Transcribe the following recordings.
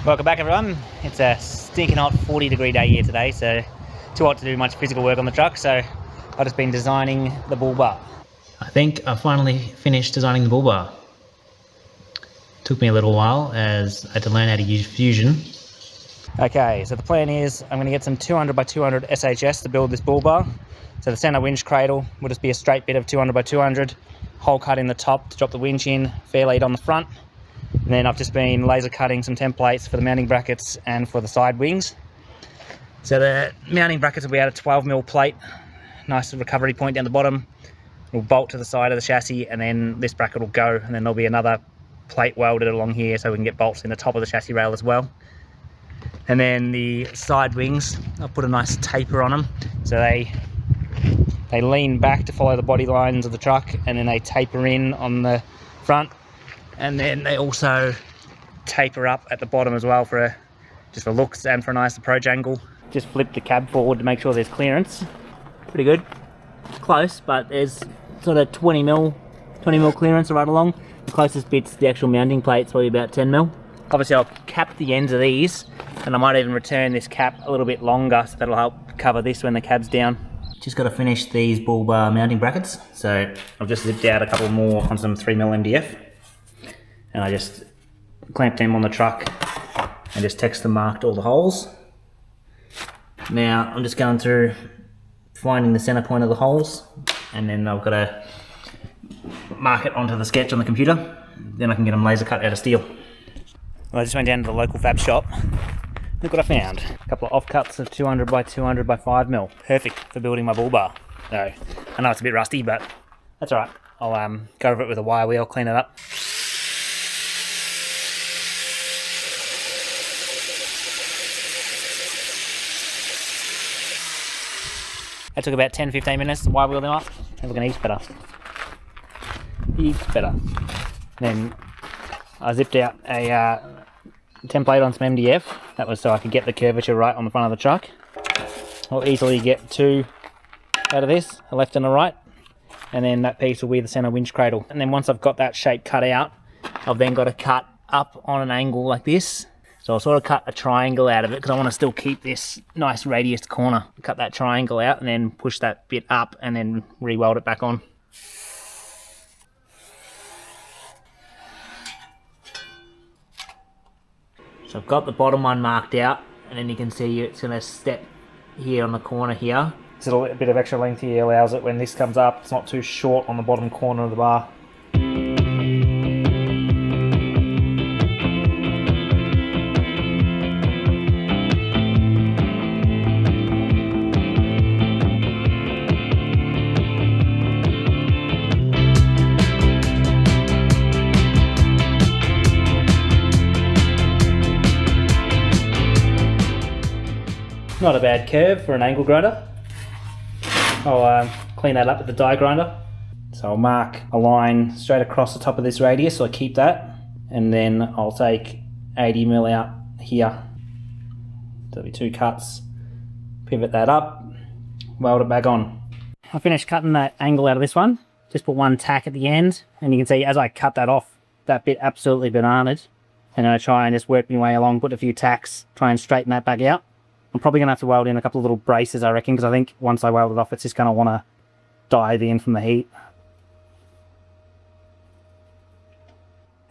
Welcome back everyone. It's a stinking hot 40-degree day here today, so too hot to do much physical work on the truck, so I've just been designing the Bullbar. I think I finally finished designing the Bullbar. Took me a little while as I had to learn how to use Fusion. Okay, so the plan is I'm going to get some 200 by 200 SHS to build this Bullbar. So the center winch cradle will just be a straight bit of 200 by 200, hole cut in the top to drop the winch in, fair lead on the front. And then I've just been laser cutting some templates for the mounting brackets and for the side wings. So the mounting brackets will be at a 12mm plate, nice recovery point down the bottom. It'll bolt to the side of the chassis, and then this bracket will go, and then there'll be another plate welded along here so we can get bolts in the top of the chassis rail as well. And then the side wings, I'll put a nice taper on them, so they lean back to follow the body lines of the truck, and then they taper in on the front. And then they also taper up at the bottom as well just for looks and for a nice approach angle. Just flip the cab forward to make sure there's clearance. Pretty good. Close, but there's sort of 20mm clearance right along. The closest bit's the actual mounting plate's probably about 10mm. Obviously I'll cap the ends of these, and I might even return this cap a little bit longer, so that'll help cover this when the cab's down. Just got to finish these Bullbar mounting brackets, so I've just zipped out a couple more on some 3mm MDF. And I just clamped them on the truck and just texture marked all the holes. Now I'm just going through finding the center point of the holes, and then I've got to mark it onto the sketch on the computer. Then I can get them laser cut out of steel. Well, I just went down to the local fab shop. Look what I found. A couple of offcuts of 200 by 200 by 5mm. Perfect for building my Bullbar. So I know it's a bit rusty, but that's alright. I'll go over it with a wire wheel, clean it up. That took about 10-15 minutes to wire wheel them up. They're looking heaps better. Heaps better. Then I zipped out a template on some MDF. That was so I could get the curvature right on the front of the truck. I'll easily get two out of this, a left and a right. And then that piece will be the center winch cradle. And then once I've got that shape cut out, I've then got to cut up on an angle like this. So I'll sort of cut a triangle out of it because I want to still keep this nice radius corner. Cut that triangle out and then push that bit up and then re-weld it back on. So I've got the bottom one marked out, and then you can see it's going to step here on the corner here. So a bit of extra length here allows it when this comes up, it's not too short on the bottom corner of the bar. Not a bad curve for an angle grinder. I'll clean that up with the die grinder. So I'll mark a line straight across the top of this radius, so I keep that. And then I'll take 80mm out here. There'll be two cuts. Pivot that up, weld it back on. I finished cutting that angle out of this one. Just put one tack at the end, and you can see as I cut that off, that bit absolutely bananaed. And then I try and just work my way along, put a few tacks, try and straighten that back out. I'm probably going to have to weld in a couple of little braces, I reckon, because I think once I weld it off, it's just going to want to dive in from the heat.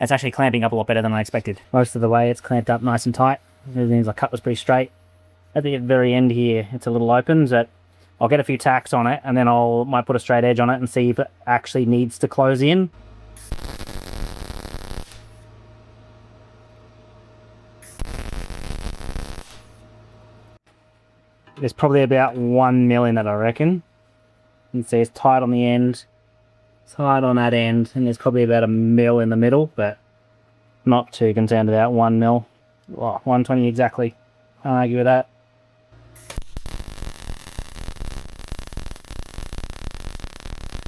It's actually clamping up a lot better than I expected. Most of the way it's clamped up nice and tight. Everything I cut was pretty straight. At the very end here, it's a little open, but I'll get a few tacks on it, and then might put a straight edge on it and see if it actually needs to close in. There's probably about 1mm in it, I reckon. You can see it's tight on the end, tight on that end, and there's probably about 1mm in the middle, but not too concerned about 1mm. Well, 120 exactly. Can't argue with that.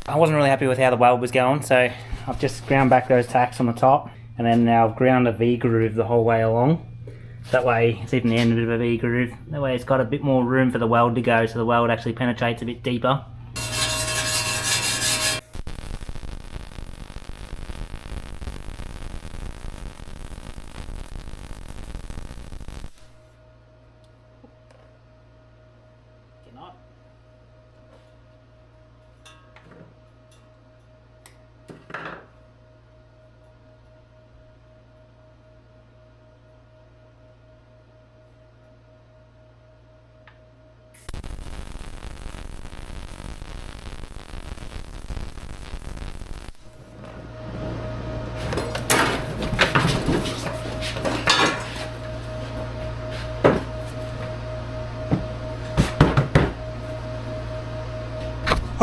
I wasn't really happy with how the weld was going, so I've just ground back those tacks on the top, and then now I've ground a V-groove the whole way along. That way, it's even the end a bit of a V-groove. That way it's got a bit more room for the weld to go, so the weld actually penetrates a bit deeper.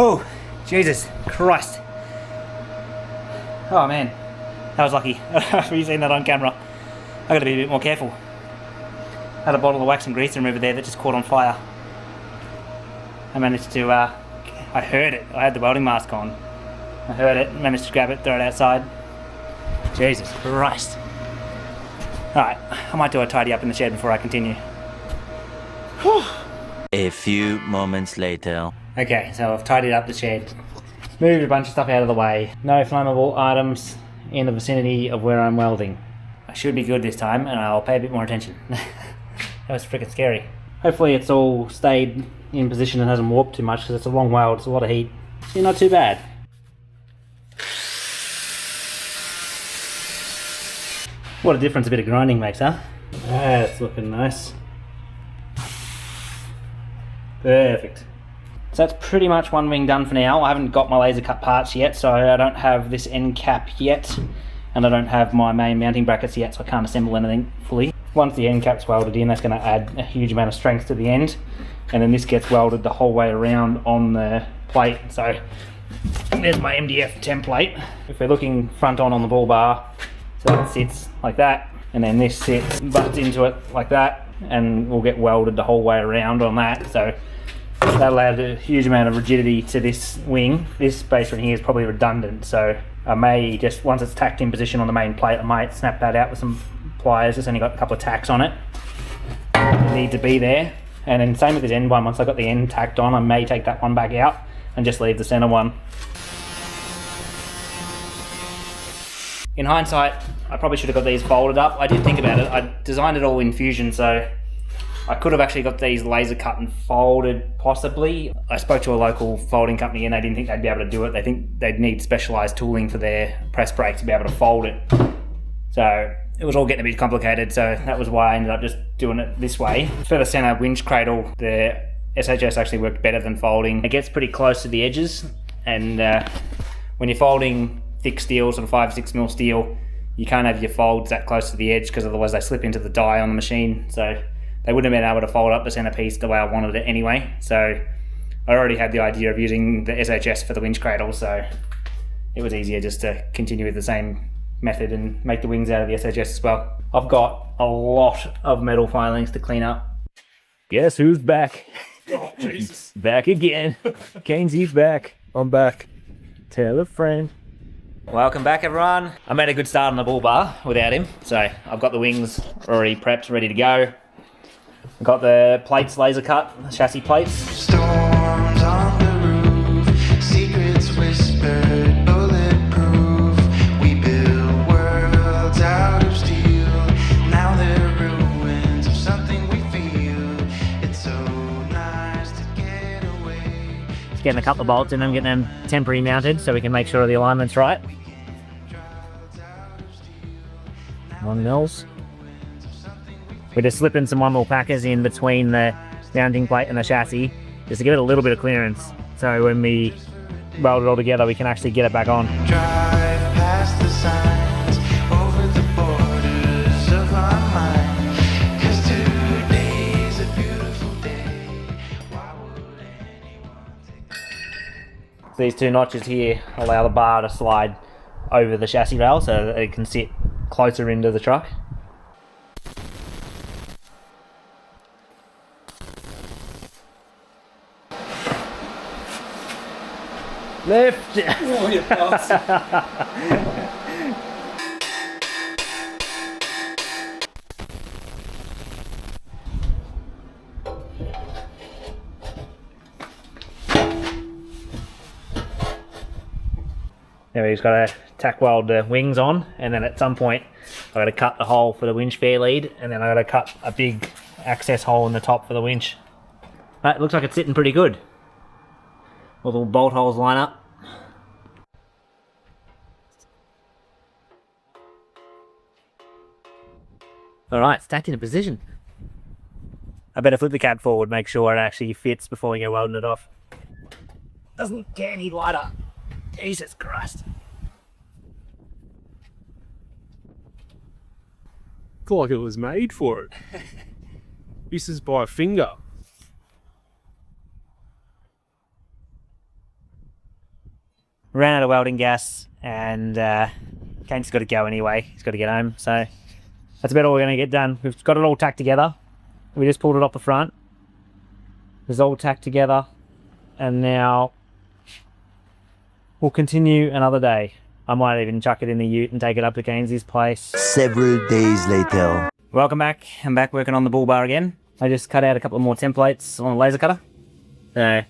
Oh, Jesus Christ. Oh man, that was lucky. Have you seen that on camera? I gotta be a bit more careful. Had a bottle of wax and grease remover there that just caught on fire. I managed to, I heard it. I had the welding mask on. I heard it, managed to grab it, throw it outside. Jesus Christ. Alright, I might do a tidy up in the shed before I continue. Whew. A few moments later. Okay, so I've tidied up the shed. Moved a bunch of stuff out of the way. No flammable items in the vicinity of where I'm welding. I should be good this time, and I'll pay a bit more attention. That was freaking scary. Hopefully it's all stayed in position and hasn't warped too much, because it's a long weld, it's a lot of heat. So not too bad. What a difference a bit of grinding makes, huh? That's looking nice. Perfect. So that's pretty much one wing done for now. I haven't got my laser cut parts yet, so I don't have this end cap yet, and I don't have my main mounting brackets yet, so I can't assemble anything fully. Once the end cap's welded in, that's going to add a huge amount of strength to the end, and then this gets welded the whole way around on the plate. So there's my MDF template. If we're looking front on the Bullbar, so that sits like that, and then this sits, butts into it like that, and we'll get welded the whole way around on that. So that'll add a huge amount of rigidity to this wing. This base right here is probably redundant, so I may just, once it's tacked in position on the main plate, I might snap that out with some pliers. It's only got a couple of tacks on it. It needs to be there. And then same with this end one, once I've got the end tacked on, I may take that one back out and just leave the center one. In hindsight, I probably should have got these folded up. I did think about it. I designed it all in Fusion, so I could have actually got these laser cut and folded, possibly. I spoke to a local folding company and they didn't think they'd be able to do it. They think they'd need specialised tooling for their press brake to be able to fold it. So it was all getting a bit complicated, so that was why I ended up just doing it this way. For the centre winch cradle, the SHS actually worked better than folding. It gets pretty close to the edges, and when you're folding thick steel, sort of 5-6mm steel, you can't have your folds that close to the edge, because otherwise they slip into the die on the machine. So they wouldn't have been able to fold up the centerpiece the way I wanted it anyway. So I already had the idea of using the SHS for the winch cradle, so it was easier just to continue with the same method and make the wings out of the SHS as well. I've got a lot of metal filings to clean up. Guess who's back? Oh, Jesus. Back again. Keynesy's back. I'm back. Tell a friend. Welcome back, everyone. I made a good start on the Bullbar without him, so I've got the wings already prepped, ready to go. I've got the plates laser cut, the chassis plates. Storms on the roof, secrets whispered, bulletproof. We build worlds out of steel. Now they're ruins of something we feel. It's so nice to get away. Just getting a couple of bolts in them, getting them temporary mounted so we can make sure the alignment's right. 1 mils. We're just slipping some 1mm packers in between the mounting plate and the chassis just to give it a little bit of clearance, so when we weld it all together we can actually get it back on. Drive past the signs over the borders of our mind. 'Cause today's a beautiful day. Why would anyone take These two notches here allow the bar to slide over the chassis rail so that it can sit closer into the truck. Left! Oh, you bastard. Now we've just got to tack weld the wings on, and then at some point I've got to cut the hole for the winch fair lead, and then I've got to cut a big access hole in the top for the winch. That looks like it's sitting pretty good. All the little bolt holes line up. Alright, stacked into position. I better flip the cab forward, make sure it actually fits before we go welding it off. Doesn't get any lighter. Jesus Christ. Looked like it was made for it. This is by a finger. ran out of welding gas, and Kane's got to go anyway. He's got to get home, so that's about all we're going to get done. We've got it all tacked together. We just pulled it off the front. It's all tacked together, and now we'll continue another day. I might even chuck it in the ute and take it up to Gaines's place. Several days later. Welcome back. I'm back working on the Bullbar again. I just cut out a couple more templates on the laser cutter. So,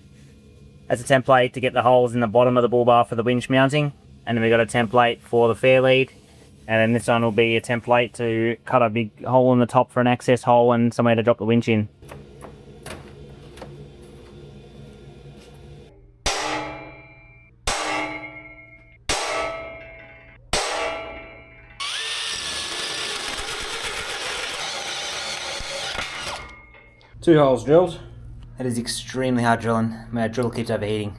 that's a template to get the holes in the bottom of the Bullbar for the winch mounting. And then we got a template for the fair lead. And then this one will be a template to cut a big hole in the top for an access hole and somewhere to drop the winch in. Two holes drilled. It is extremely hard drilling. My drill keeps overheating.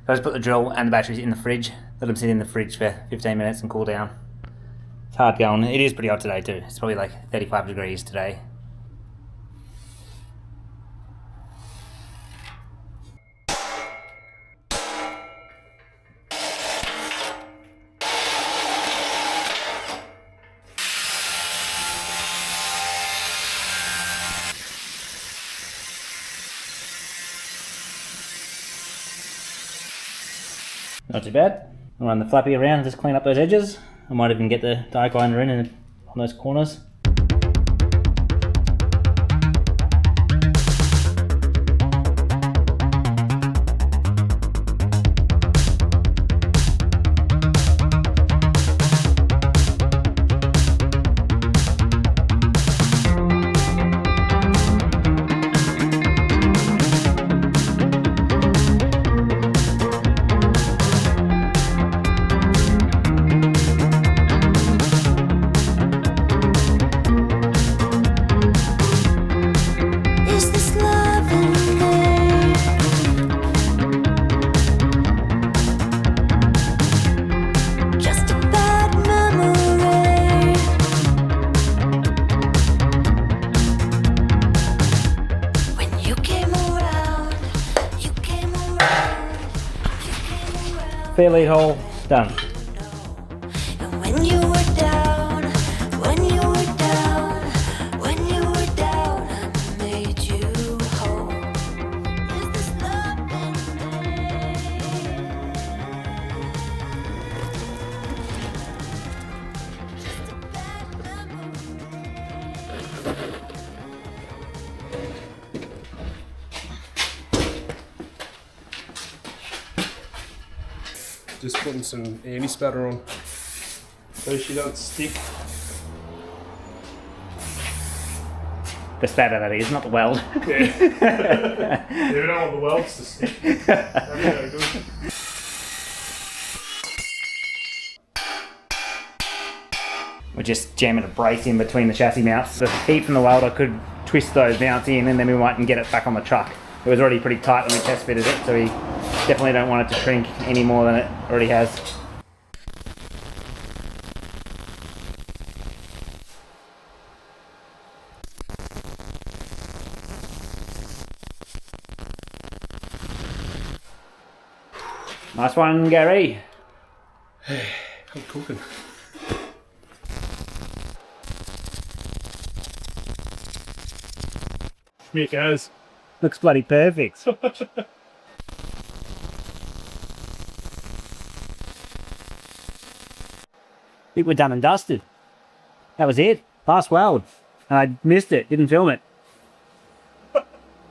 So I just put the drill and the batteries in the fridge. Let them sit in the fridge for 15 minutes and cool down. It's hard going. It is pretty hot today too. It's probably like 35 degrees today. Not too bad. I'll run the flappy around and just clean up those edges. I might even get the die grinder in on those corners. Fair lead hole done. When you were down, when you were down, when you were down, I made you whole. Is this love in Just putting some anti-spatter on so she don't stick. The spatter that is, not the weld. Yeah. Yeah, we don't want the welds to stick. That'd be no good. We're just jamming a brace in between the chassis mounts. The heat from the weld, I could twist those mounts in and then we might get it back on the truck. It was already pretty tight when we test fitted it, so we definitely don't want it to shrink any more than it already has. Nice one, Gary. I'm cooking. Here it goes. Looks bloody perfect. I think we're done and dusted. That was it. Last weld. And I missed it, didn't film it.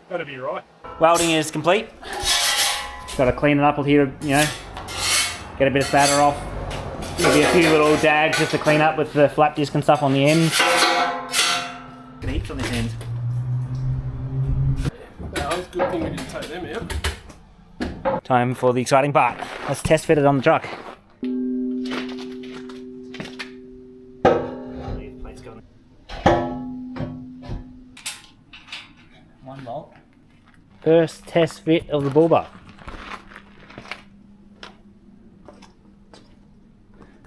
That'd be right. Welding is complete. Got to clean it up here, you know, get a bit of spatter off. Maybe a few little dags just to clean up with the flap disc and stuff on the ends. Got heaps on this end. That was a good thing we didn't take them out. Time for the exciting part. Let's test fit it on the truck. One bolt. First test fit of the Bullbar.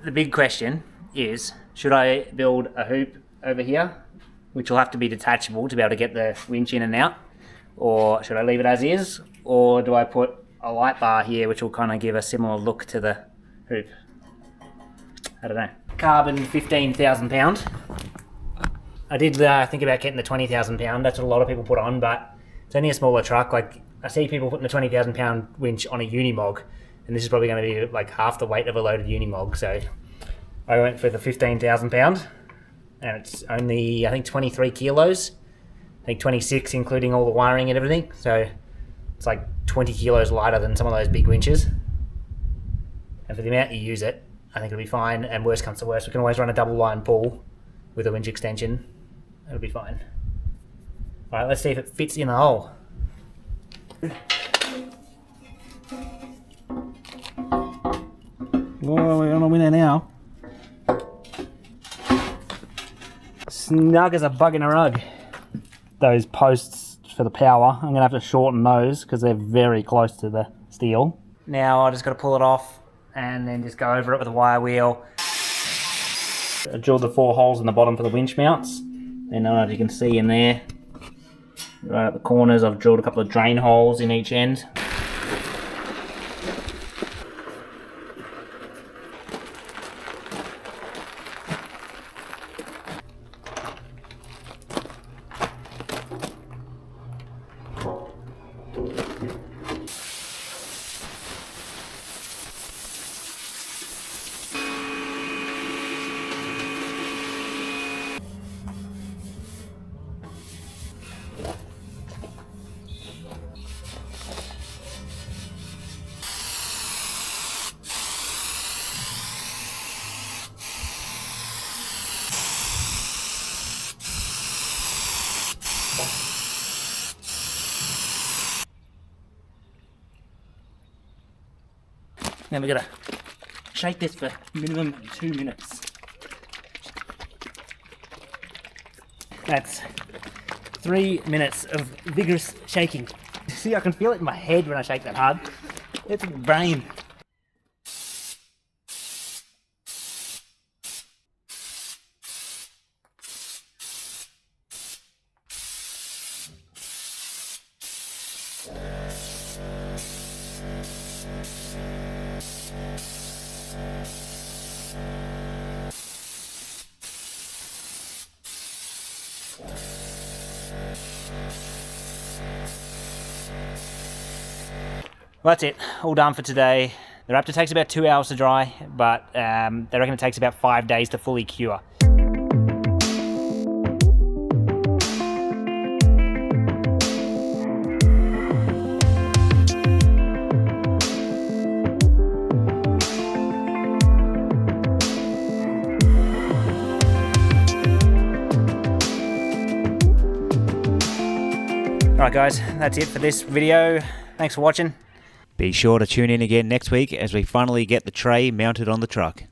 The big question is, should I build a hoop over here, which will have to be detachable to be able to get the winch in and out, or should I leave it as is, or do I put a light bar here, which will kind of give a similar look to the hoop. I don't know. Carbon 15,000 pound. I did think about getting the 20,000 pound. That's what a lot of people put on, but it's only a smaller truck. Like, I see people putting the 20,000 pound winch on a Unimog, and this is probably going to be like half the weight of a loaded Unimog. So I went for the 15,000 pound, and it's only, I think, 23 kilos. I think 26 including all the wiring and everything. So it's like 20 kilos lighter than some of those big winches. And for the amount you use it, I think it'll be fine. And worst comes to worst, we can always run a double line pull with a winch extension. It'll be fine. All right, let's see if it fits in the hole. Whoa, we're on a winner now. Snug as a bug in a rug. Those posts for the power, I'm gonna have to shorten those because they're very close to the steel. Now I just gotta pull it off and then just go over it with a wire wheel. I drilled the 4 holes in the bottom for the winch mounts. And as you can see in there, right at the corners, I've drilled a couple of drain holes in each end. Now we're gonna shake this for minimum 2 minutes. That's 3 minutes of vigorous shaking. See, I can feel it in my head when I shake that hard. It's in the brain. Well, that's it, all done for today. The Raptor takes about 2 hours to dry, but they reckon it takes about 5 days to fully cure. Alright guys, that's it for this video. Thanks for watching. Be sure to tune in again next week as we finally get the tray mounted on the truck.